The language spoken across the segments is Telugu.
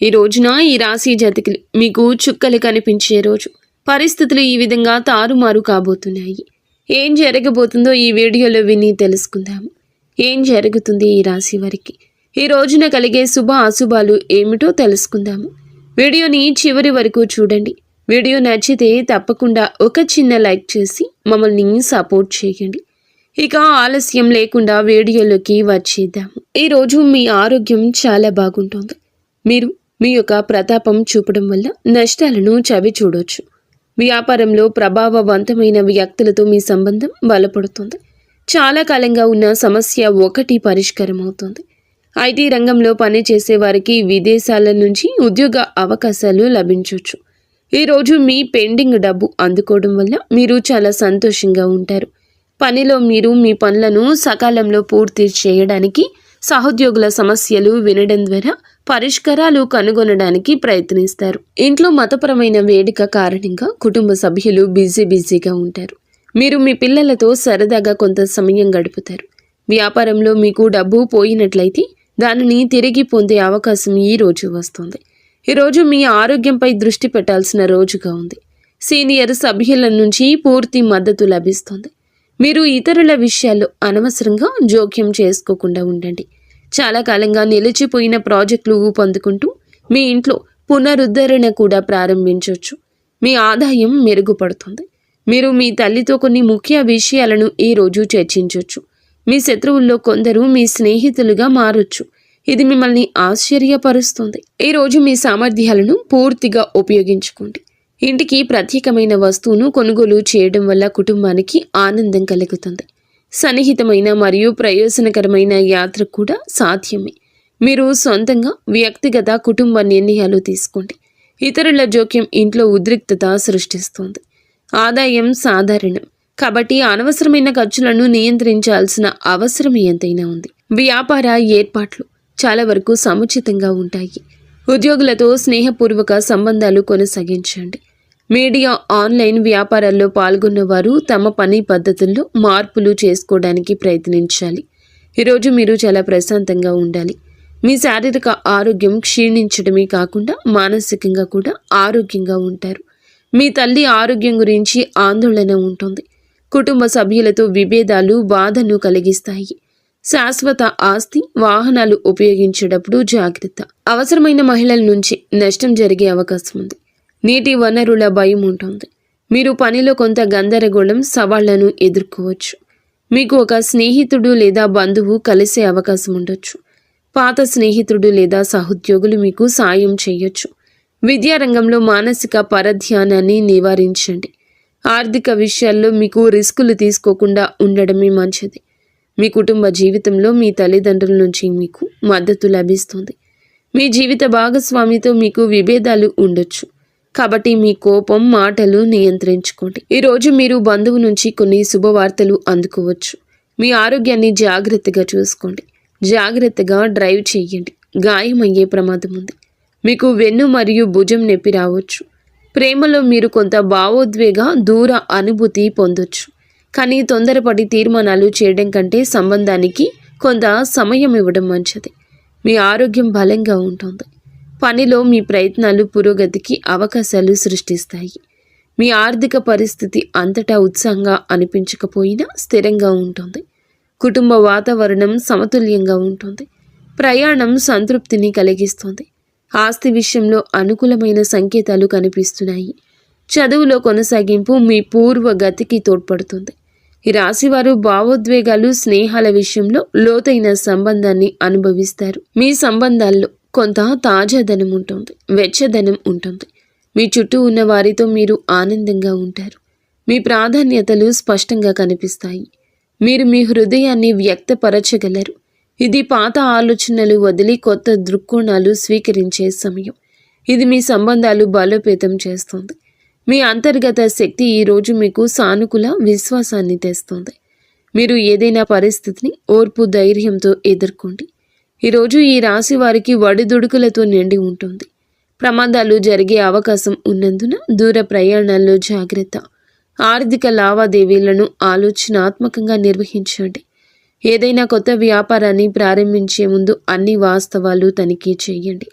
ఈ రోజున ఈ రాశి జాతకులు మీకు చుక్కలు కనిపించే రోజు. పరిస్థితులు ఈ విధంగా తారుమారు కాబోతున్నాయి. ఏం జరగబోతుందో ఈ వీడియోలో విని తెలుసుకుందాము. ఏం జరుగుతుంది ఈ రాశి వారికి, ఈ రోజున కలిగే శుభ అశుభాలు ఏమిటో తెలుసుకుందాము. వీడియోని చివరి వరకు చూడండి. వీడియో నచ్చితే తప్పకుండా ఒక చిన్న లైక్ చేసి మమ్మల్ని సపోర్ట్ చేయండి. ఇక ఆలస్యం లేకుండా వీడియోలోకి వచ్చేద్దాము. ఈరోజు మీ ఆరోగ్యం చాలా బాగుంటుంది. మీరు మీ యొక్క ప్రతాపం చూపడం వల్ల నష్టాలను చవి చూడొచ్చు. వ్యాపారంలో ప్రభావవంతమైన వ్యక్తులతో మీ సంబంధం బలపడుతుంది. చాలా కాలంగా ఉన్న సమస్య ఒకటి పరిష్కారం అవుతుంది. ఐటీ రంగంలో పనిచేసే వారికి విదేశాల నుంచి ఉద్యోగ అవకాశాలు లభించవచ్చు. ఈరోజు మీ పెండింగ్ డబ్బు అందుకోవడం వల్ల మీరు చాలా సంతోషంగా ఉంటారు. పనిలో మీరు మీ పనులను సకాలంలో పూర్తి చేయడానికి, సహోద్యోగుల సమస్యలు వినడం ద్వారా పరిష్కారాలు కనుగొనడానికి ప్రయత్నిస్తారు. ఇంట్లో మతపరమైన వేడుక కారణంగా కుటుంబ సభ్యులు బిజీగా ఉంటారు. మీరు మీ పిల్లలతో సరదాగా కొంత సమయం గడుపుతారు. వ్యాపారంలో మీకు డబ్బు పోయినట్లయితే దానిని తిరిగి పొందే అవకాశం ఈ రోజు వస్తుంది. ఈరోజు మీ ఆరోగ్యంపై దృష్టి పెట్టాల్సిన రోజుగా ఉంది. సీనియర్ సభ్యుల నుంచి పూర్తి మద్దతు లభిస్తుంది. మీరు ఇతరుల విషయాల్లో అనవసరంగా జోక్యం చేసుకోకుండా ఉండండి. చాలా కాలంగా నిలిచిపోయిన ప్రాజెక్టులు ఊపందుకుంటూ మీ ఇంట్లో పునరుద్ధరణ కూడా ప్రారంభించవచ్చు. మీ ఆదాయం మెరుగుపడుతుంది. మీరు మీ తల్లితో కొన్ని ముఖ్య విషయాలను ఈరోజు చర్చించవచ్చు. మీ శత్రువుల్లో కొందరు మీ స్నేహితులుగా మారొచ్చు. ఇది మిమ్మల్ని ఆశ్చర్యపరుస్తుంది. ఈరోజు మీ సామర్థ్యాలను పూర్తిగా ఉపయోగించుకోండి. ఇంటికి ప్రత్యేకమైన వస్తువును కొనుగోలు చేయడం వల్ల కుటుంబానికి ఆనందం కలుగుతుంది. సన్నిహితమైన మరియు ప్రయోజనకరమైన యాత్ర కూడా సాధ్యమే. మీరు సొంతంగా వ్యక్తిగత కుటుంబ నిర్ణయాలు తీసుకోండి. ఇతరుల జోక్యం ఇంట్లో ఉద్రిక్తత సృష్టిస్తుంది. ఆదాయం సాధారణం కాబట్టి అనవసరమైన ఖర్చులను నియంత్రించాల్సిన అవసరం ఎంతైనా ఉంది. వ్యాపార ఏర్పాట్లు చాలా వరకు సముచితంగా ఉంటాయి. ఉద్యోగులతో స్నేహపూర్వక సంబంధాలు కొనసాగించండి. మీడియా, ఆన్లైన్ వ్యాపారాల్లో పాల్గొన్నవారు తమ పని పద్ధతుల్లో మార్పులు చేసుకోవడానికి ప్రయత్నించాలి. ఈరోజు మీరు చాలా ప్రశాంతంగా ఉండాలి. మీ శారీరక ఆరోగ్యం క్షీణించడమే కాకుండా మానసికంగా కూడా ఆరోగ్యంగా ఉంటారు. మీ తల్లి ఆరోగ్యం గురించి ఆందోళన ఉంటుంది. కుటుంబ సభ్యులతో విభేదాలు బాధను కలిగిస్తాయి. శాశ్వత ఆస్తి, వాహనాలు ఉపయోగించేటప్పుడు జాగ్రత్త. అవసరమైన మహిళల నుంచి నష్టం జరిగే అవకాశం ఉంది. నీటి వనరుల భయం ఉంటుంది. మీరు పనిలో కొంత గందరగోళం, సవాళ్లను ఎదుర్కోవచ్చు. మీకు ఒక స్నేహితుడు లేదా బంధువు కలిసే అవకాశం ఉండొచ్చు. పాత స్నేహితుడు లేదా సహోద్యోగులు మీకు సాయం చేయొచ్చు. విద్యారంగంలో మానసిక పరధ్యానాన్ని నివారించండి. ఆర్థిక విషయాల్లో మీకు రిస్కులు తీసుకోకుండా ఉండడమే మంచిది. మీ కుటుంబ జీవితంలో మీ తల్లిదండ్రుల నుంచి మీకు మద్దతు లభిస్తుంది. మీ జీవిత భాగస్వామితో మీకు విభేదాలు ఉండొచ్చు. కాబట్టి మీ కోపం, మాటలు నియంత్రించుకోండి. ఈరోజు మీరు బంధువు నుంచి కొన్ని శుభవార్తలు అందుకోవచ్చు. మీ ఆరోగ్యాన్ని జాగ్రత్తగా చూసుకోండి. జాగ్రత్తగా డ్రైవ్ చేయండి. గాయమయ్యే ప్రమాదం ఉంది. మీకు వెన్ను మరియు భుజం నొప్పి రావచ్చు. ప్రేమలో మీరు కొంత భావోద్వేగ దూర అనుభూతి పొందొచ్చు. కానీ తొందరపడి తీర్మానాలు చేయడం కంటే సంబంధానికి కొంత సమయం ఇవ్వడం మంచిది. మీ ఆరోగ్యం బలంగా ఉంటుంది. పనిలో మీ ప్రయత్నాలు పురోగతికి అవకాశాలు సృష్టిస్తాయి. మీ ఆర్థిక పరిస్థితి అంతటా ఉత్సాహంగా అనిపించకపోయినా స్థిరంగా ఉంటుంది. కుటుంబ వాతావరణం సమతుల్యంగా ఉంటుంది. ప్రయాణం సంతృప్తిని కలిగిస్తుంది. ఆస్తి విషయంలో అనుకూలమైన సంకేతాలు కనిపిస్తున్నాయి. చదువులో కొనసాగింపు మీ పూర్వ గతికి తోడ్పడుతుంది. ఈ రాశివారు భావోద్వేగాలు, స్నేహాల విషయంలో లోతైన సంబంధాన్ని అనుభవిస్తారు. మీ సంబంధాల్లో కొంత తాజాదనం ఉంటుంది, వెచ్చదనం ఉంటుంది. మీ చుట్టూ ఉన్న వారితో మీరు ఆనందంగా ఉంటారు. మీ ప్రాధాన్యతలు స్పష్టంగా కనిపిస్తాయి. మీరు మీ హృదయాన్ని వ్యక్తపరచగలరు. ఇది పాత ఆలోచనలు వదిలి కొత్త దృక్కోణాలు స్వీకరించే సమయం. ఇది మీ సంబంధాలు బలోపేతం చేస్తుంది. మీ అంతర్గత శక్తి ఈరోజు మీకు సానుకూల విశ్వాసాన్ని తెస్తుంది. మీరు ఏదైనా పరిస్థితిని ఓర్పు, ధైర్యంతో ఎదుర్కోండి. ఈరోజు ఈ రాశి వారికి ఒడిదుడుకులతో నిండి ఉంటుంది. ప్రమాదాలు జరిగే అవకాశం ఉన్నందున దూర ప్రయాణాల్లో జాగ్రత్త. ఆర్థిక లావాదేవీలను ఆలోచనాత్మకంగా నిర్వహించండి. ఏదైనా కొత్త వ్యాపారాన్ని ప్రారంభించే ముందు అన్ని వాస్తవాలు తనిఖీ చేయండి.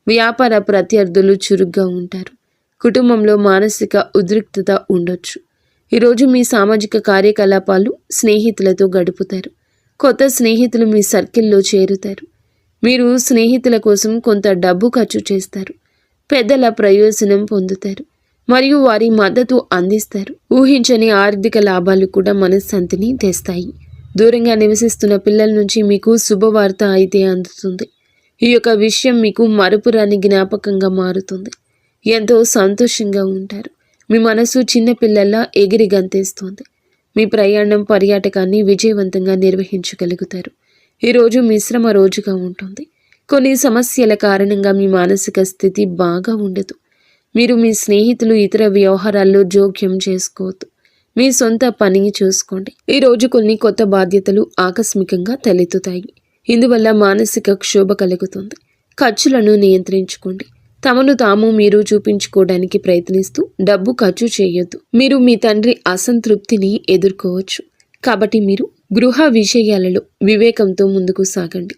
వ్యాపార ప్రత్యర్థులు చురుగ్గా ఉంటారు. కుటుంబంలో మానసిక ఉద్రిక్తత ఉండొచ్చు. ఈరోజు మీ సామాజిక కార్యకలాపాలు స్నేహితులతో గడుపుతారు. కొత్త స్నేహితులు మీ సర్కిల్లో చేరుతారు. మీరు స్నేహితుల కోసం కొంత డబ్బు ఖర్చు చేస్తారు. పెద్దల ప్రయోజనం పొందుతారు మరియు వారి మద్దతు అందిస్తారు. ఊహించని ఆర్థిక లాభాలు కూడా మనశ్శాంతిని తెస్తాయి. దూరంగా నివసిస్తున్న పిల్లల నుంచి మీకు శుభవార్త అయితే అందుతుంది. ఈ యొక్క విషయం మీకు మరుపురాని జ్ఞాపకంగా మారుతుంది. ఎంతో సంతోషంగా ఉంటారు. మీ మనసు చిన్న పిల్లల్లా ఎగిరి గంతేస్తుంది. మీ ప్రయాణం పర్యాటకాన్ని విజయవంతంగా నిర్వహించగలుగుతారు. ఈరోజు మిశ్రమ రోజుగా ఉంటుంది. కొన్ని సమస్యల కారణంగా మీ మానసిక స్థితి బాగా ఉండదు. మీరు మీ స్నేహితులు ఇతర వ్యవహారాల్లో జోక్యం చేసుకోవద్దు. మీ సొంత పనిని చూసుకోండి. ఈరోజు కొన్ని కొత్త బాధ్యతలు ఆకస్మికంగా తలెత్తుతాయి. ఇందువల్ల మానసిక క్షోభ కలుగుతుంది. ఖర్చులను నియంత్రించుకోండి. తమను తాము మీరు చూపించుకోవడానికి ప్రయత్నిస్తూ డబ్బు ఖర్చు చేయొద్దు. మీరు మీ తండ్రి అసంతృప్తిని ఎదుర్కోవచ్చు. కాబట్టి మీరు గృహ విషయాలలో వివేకంతో ముందుకు సాగండి.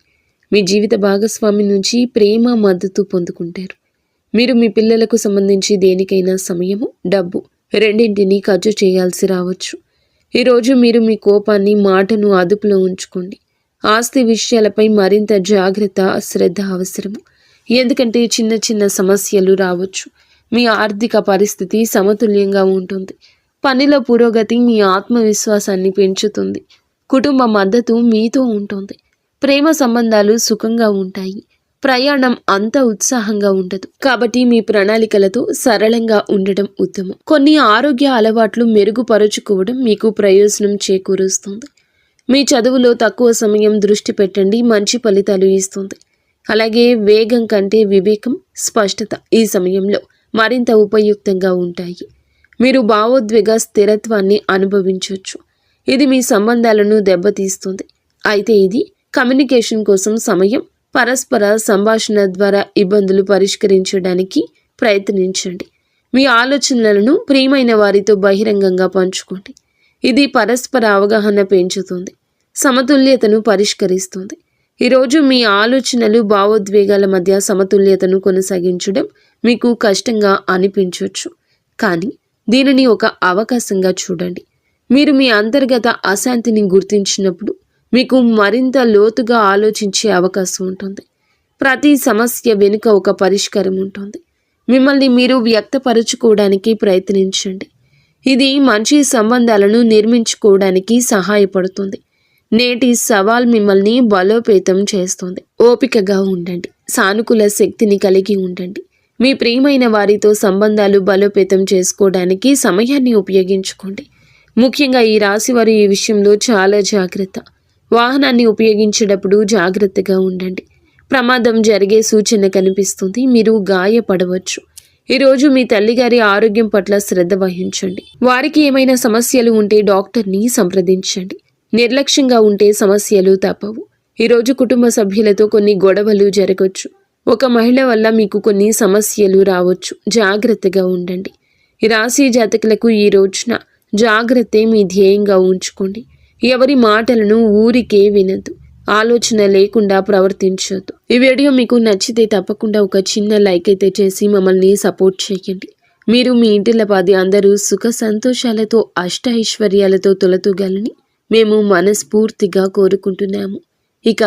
మీ జీవిత భాగస్వామి నుంచి ప్రేమ మద్దతు పొందుకుంటారు. మీరు మీ పిల్లలకు సంబంధించి దేనికైనా సమయము, డబ్బు రెండింటినీ ఖర్చు చేయాల్సి రావచ్చు. ఈరోజు మీరు మీ కోపాన్ని, మాటను అదుపులో ఉంచుకోండి. ఆస్తి విషయాలపై మరింత జాగ్రత్త, శ్రద్ధ అవసరము. ఎందుకంటే చిన్న చిన్న సమస్యలు రావచ్చు. మీ ఆర్థిక పరిస్థితి సమతుల్యంగా ఉంటుంది. పనిలో పురోగతి మీ ఆత్మవిశ్వాసాన్ని పెంచుతుంది. కుటుంబ మద్దతు మీతో ఉంటుంది. ప్రేమ సంబంధాలు సుఖంగా ఉంటాయి. ప్రయాణం అంత ఉత్సాహంగా ఉండదు. కాబట్టి మీ ప్రణాళికలతో సరళంగా ఉండటం ఉత్తమం. కొన్ని ఆరోగ్య అలవాట్లు మెరుగుపరుచుకోవడం మీకు ప్రయోజనం చేకూరుస్తుంది. మీ చదువులో తక్కువ సమయం దృష్టి పెట్టండి, మంచి ఫలితాలు ఇస్తుంది. అలాగే వేగం కంటే వివేకం, స్పష్టత ఈ సమయంలో మరింత ఉపయుక్తంగా ఉంటాయి. మీరు భావోద్వేగ స్థిరత్వాన్ని అనుభవించవచ్చు. ఇది మీ సంబంధాలను దెబ్బతీస్తుంది. అయితే ఇది కమ్యూనికేషన్ కోసం సమయం, పరస్పర సంభాషణ ద్వారా ఇబ్బందులు పరిష్కరించడానికి ప్రయత్నించండి. మీ ఆలోచనలను ప్రియమైన వారితో బహిరంగంగా పంచుకోండి. ఇది పరస్పర అవగాహన పెంచుతుంది, సమతుల్యతను పరిష్కరిస్తుంది. ఈరోజు మీ ఆలోచనలు, భావోద్వేగాల మధ్య సమతుల్యతను కొనసాగించడం మీకు కష్టంగా అనిపించవచ్చు. కానీ దీనిని ఒక అవకాశంగా చూడండి. మీరు మీ అంతర్గత అశాంతిని గుర్తించినప్పుడు మీకు మరింత లోతుగా ఆలోచించే అవకాశం ఉంటుంది. ప్రతి సమస్య వెనుక ఒక పరిష్కారం ఉంటుంది. మిమ్మల్ని మీరు వ్యక్తపరచుకోవడానికి ప్రయత్నించండి. ఇది మంచి సంబంధాలను నిర్మించుకోవడానికి సహాయపడుతుంది. నేటి సవాల్ మిమ్మల్ని బలోపేతం చేస్తుంది. ఓపికగా ఉండండి. సానుకూల శక్తిని కలిగి ఉండండి. మీ ప్రియమైన వారితో సంబంధాలు బలోపేతం చేసుకోవడానికి సమయాన్ని ఉపయోగించుకోండి. ముఖ్యంగా ఈ రాశివారు ఈ విషయంలో చాలా జాగ్రత్త. వాహనాన్ని ఉపయోగించేటప్పుడు జాగ్రత్తగా ఉండండి. ప్రమాదం జరిగే సూచన కనిపిస్తుంది. మీరు గాయపడవచ్చు. ఈరోజు మీ తల్లిగారి ఆరోగ్యం పట్ల శ్రద్ధ వహించండి. వారికి ఏమైనా సమస్యలు ఉంటే డాక్టర్ని సంప్రదించండి. నిర్లక్ష్యంగా ఉంటే సమస్యలు తప్పవు. ఈరోజు కుటుంబ సభ్యులతో కొన్ని గొడవలు జరగవచ్చు. ఒక మహిళ వల్ల మీకు కొన్ని సమస్యలు రావచ్చు. జాగ్రత్తగా ఉండండి. ఈ రాశి జాతకులకు ఈ రోజున జాగ్రత్తే మీ ధ్యేయంగా ఉంచుకోండి. ఎవరి మాటలను ఊరికే వినద్దు. ఆలోచన లేకుండా ప్రవర్తించొద్దు. ఈ వీడియో మీకు నచ్చితే తప్పకుండా ఒక చిన్న లైక్ అయితే చేసి మమ్మల్ని సపోర్ట్ చేయండి. మీరు మీ ఇంటిల్లపాది అందరూ సుఖ సంతోషాలతో అష్ట ఐశ్వర్యాలతో తొలతూగాలని మేము మనస్ఫూర్తిగా కోరుకుంటున్నాము. ఇక